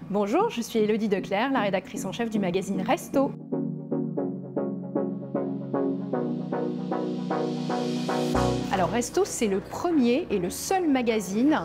Bonjour, je suis Élodie Declercq, la rédactrice en chef du magazine Resto. Alors Resto, c'est le premier et le seul magazine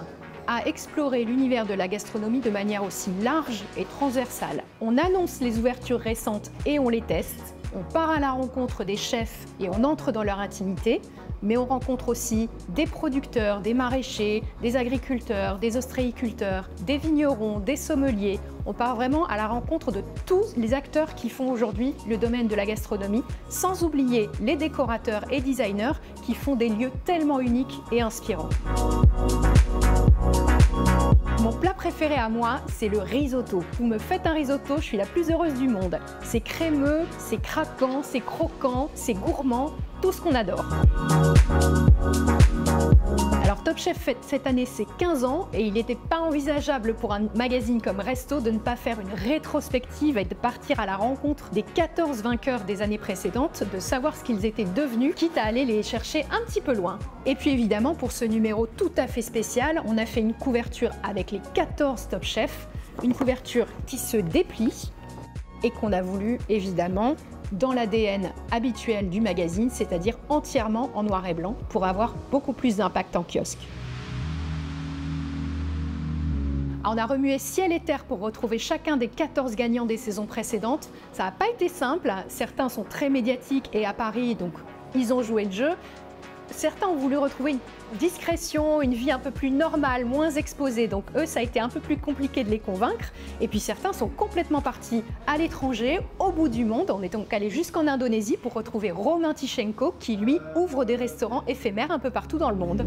à explorer l'univers de la gastronomie de manière aussi large et transversale. On annonce les ouvertures récentes et on les teste. On part à la rencontre des chefs et on entre dans leur intimité, mais on rencontre aussi des producteurs, des maraîchers, des agriculteurs, des ostréiculteurs, des vignerons, des sommeliers. On part vraiment à la rencontre de tous les acteurs qui font aujourd'hui le domaine de la gastronomie, sans oublier les décorateurs et designers qui font des lieux tellement uniques et inspirants. Mon plat préféré à moi, c'est le risotto. Vous me faites un risotto, je suis la plus heureuse du monde. C'est crémeux, c'est craquant, c'est croquant, c'est gourmand, tout ce qu'on adore. Alors Top Chef fête cette année ses 15 ans et il n'était pas envisageable pour un magazine comme Resto de ne pas faire une rétrospective et de partir à la rencontre des 14 vainqueurs des années précédentes, de savoir ce qu'ils étaient devenus, quitte à aller les chercher un petit peu loin. Et puis évidemment, pour ce numéro tout à fait spécial, on a fait une couverture avec les 14 Top Chef, une couverture qui se déplie et qu'on a voulu évidemment dans l'ADN habituel du magazine, c'est-à-dire entièrement en noir et blanc, pour avoir beaucoup plus d'impact en kiosque. On a remué ciel et terre pour retrouver chacun des 14 gagnants des saisons précédentes. Ça n'a pas été simple, certains sont très médiatiques et à Paris, donc ils ont joué le jeu. Certains ont voulu retrouver une discrétion, une vie un peu plus normale, moins exposée. Donc eux, ça a été un peu plus compliqué de les convaincre. Et puis certains sont complètement partis à l'étranger, au bout du monde. On est donc allé jusqu'en Indonésie pour retrouver Romain Tichenko, qui lui ouvre des restaurants éphémères un peu partout dans le monde.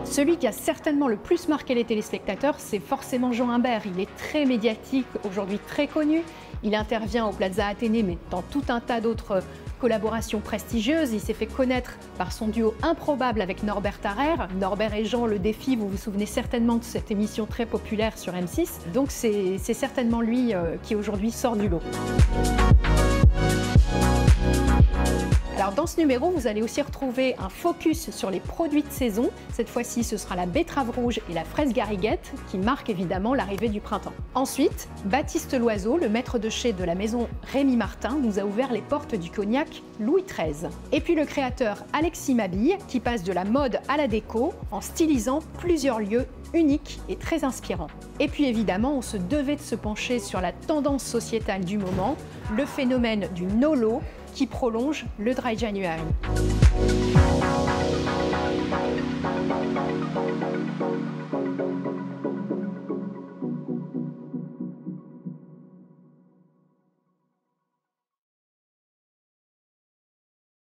Celui qui a certainement le plus marqué les téléspectateurs, c'est forcément Jean Imbert. Il est très médiatique, aujourd'hui très connu. Il intervient au Plaza Athénée, mais dans tout un tas d'autres collaborations prestigieuses. Il s'est fait connaître par son duo improbable avec Norbert Harrer. Norbert et Jean, le défi, vous vous souvenez certainement de cette émission très populaire sur M6. Donc c'est certainement lui qui aujourd'hui sort du lot. Alors dans ce numéro, vous allez aussi retrouver un focus sur les produits de saison. Cette fois-ci, ce sera la betterave rouge et la fraise gariguette qui marquent évidemment l'arrivée du printemps. Ensuite, Baptiste Loiseau, le maître de chez de la maison Rémy Martin, nous a ouvert les portes du cognac Louis XIII. Et puis le créateur Alexis Mabille qui passe de la mode à la déco en stylisant plusieurs lieux uniques et très inspirants. Et puis évidemment, on se devait de se pencher sur la tendance sociétale du moment, le phénomène du NOLO, qui prolonge le Dry January.